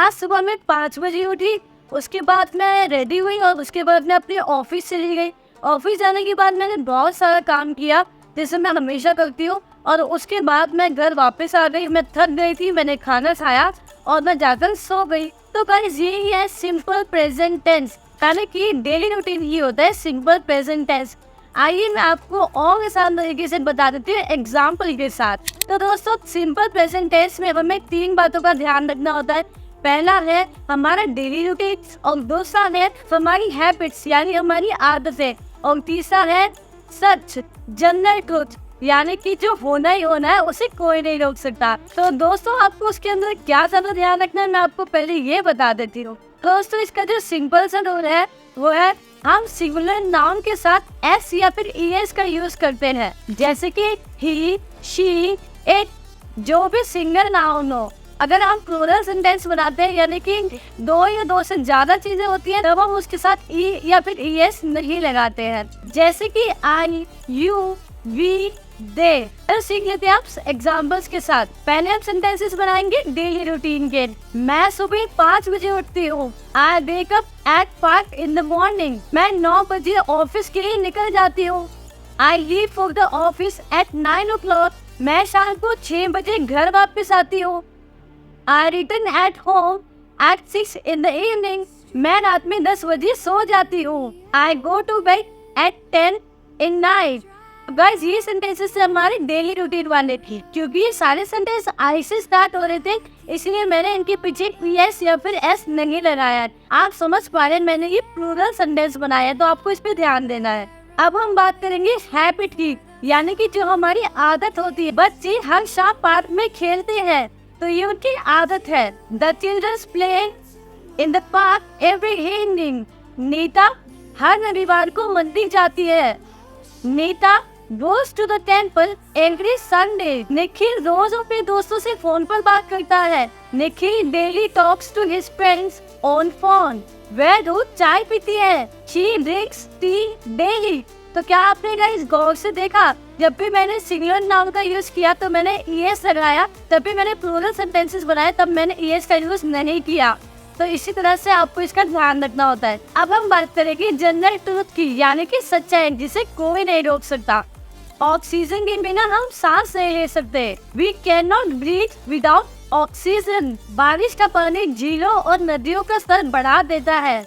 आज सुबह मैं 5 बजे उठी, उसके बाद मैं रेडी हुई और उसके बाद मैं अपने ऑफिस चली गई। ऑफिस जाने के बाद मैंने बहुत सारा काम किया जैसे मैं हमेशा करती हूँ, और उसके बाद मैं घर वापस आ गई। मैं थक गई थी, मैंने खाना खाया और मैं जाकर सो गई। तो गाइस यही है सिंपल प्रेजेंट टेंस, यानी कि डेली रूटीन ही होता है सिंपल प्रेजेंट टेंस। आइए मैं आपको और आसान तरीके से बता देती हूँ एग्जाम्पल के साथ। तो दोस्तों सिंपल प्रेजेंट टेंस में हमें 3 बातों का ध्यान रखना होता है। पहला है हमारा डेली रूटीन, और दूसरा है हमारी हैबिट्स यानी हमारी आदतें, और तीसरा है सच जनरल ट्रुथ यानी कि जो होना ही होना है उसे कोई नहीं रोक सकता। तो दोस्तों आपको उसके अंदर क्या ज्यादा ध्यान रखना है मैं आपको पहले ये बता देती हूँ। दोस्तों इसका जो सिंपल सा रूल है वो है हम सिंगुलर नाउन के साथ एस या फिर ईएस का यूज करते हैं, जैसे कि ही, शी, इट, जो भी सिंगल नाउन हो। अगर हम प्लूरल सेंटेंस बनाते हैं यानी कि 2 या 2 से ज्यादा चीजें होती हैं तब हम उसके साथ ई या फिर ईएस नहीं लगाते हैं, जैसे कि आई, यू, वी, दे। तो सीख लेते हैं आप एग्जाम्पल्स के साथ। पहले हम सेंटेंसेस बनाएंगे डेली रूटीन के। मैं सुबह 5 बजे उठती हूँ। I wake up at 5 in the morning। मैं 9 बजे ऑफिस के लिए निकल जाती हूँ। I leave for the office at 9 o'clock। मैं शाम को 6 बजे घर वापस आती हूँ। I return at home at 6 in the evening। मैं रात में 10 बजे सो जाती हूँ। I go to bed at 10 in night। Guys ये सेंटेंसेस से हमारे डेली रूटीन वाले थे, क्योंकि ये सारे सेंटेंस आई से स्टार्ट हो रहे थे इसलिए मैंने इनके पीछे एस या फिर एस नहीं लगाया। आप समझ पा रहे हैं मैंने ये प्लूरल सेंटेंस बनाया तो आपको इस पे ध्यान देना है। अब हम बात करेंगे हैबिट की, यानी कि जो हमारी आदत होती है। बच्चे हर शाम पार्क में खेलते हैं तो ये उनकी आदत है। The children play in the park every evening. Nita हर रविवार को मंदिर जाती है। Nita goes to the temple every Sunday। Nikhil रोज अपने दोस्तों से फोन पर बात करता है। Nikhil daily talks to his friends on phone। वह रोज चाय पीती है। She drinks tea daily। तो क्या आपने गाइस गौर से देखा, जब भी मैंने सिंगुलर नाउन का यूज किया तो मैंने ईएस लगाया, तब भी मैंने प्लूरल सेंटेंसेस बनाए तब मैंने ईएस का यूज नहीं किया। तो इसी तरह से आपको इसका ध्यान रखना होता है। अब हम बात करेंगे जनरल ट्रुथ की, यानी कि सच्चाई जिसे कोई नहीं रोक सकता। ऑक्सीजन के बिना हम सांस नहीं ले सकते। We can not breathe without oxygen. बारिश का पानी झीलों और नदियों का स्तर बढ़ा देता है।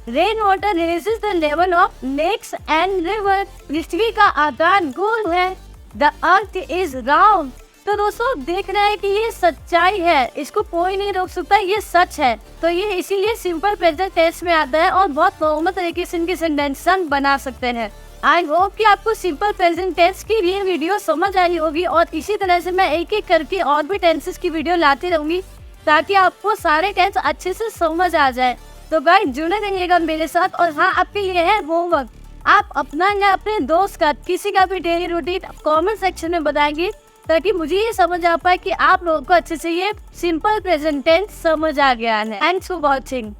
Rain water raises the level of lakes and river. पृथ्वी का आकार गोल है। The earth is round. तो दोस्तों देख रहे हैं कि ये सच्चाई है, इसको कोई नहीं रोक सकता, ये सच है। तो ये इसीलिए सिंपल प्रेजेंट टेंस में आता है और बहुत नॉर्मल तरीके से इनके सेंटेंस हम बना सकते हैं। आई होप कि आपको सिंपल प्रेजेंट टेंस की ये वीडियो समझ आई होगी, और इसी तरह से मैं एक एक करके और भी टेंसेस की वीडियो लाती रहूंगी ताकि आपको सारे टेंस अच्छे से समझ आ जाए। तो गाइस जुड़े रहिएगा मेरे साथ। और हाँ, आपके लिए है होमवर्क। आप अपना या अपने दोस्त का किसी का भी डेली रूटीन कमेंट सेक्शन में बताएंगे ताकि मुझे ये समझ आ पाए कि आप लोगों को अच्छे से ये सिंपल प्रेजेंट टेंस समझ आ गया है। Thanks for watching.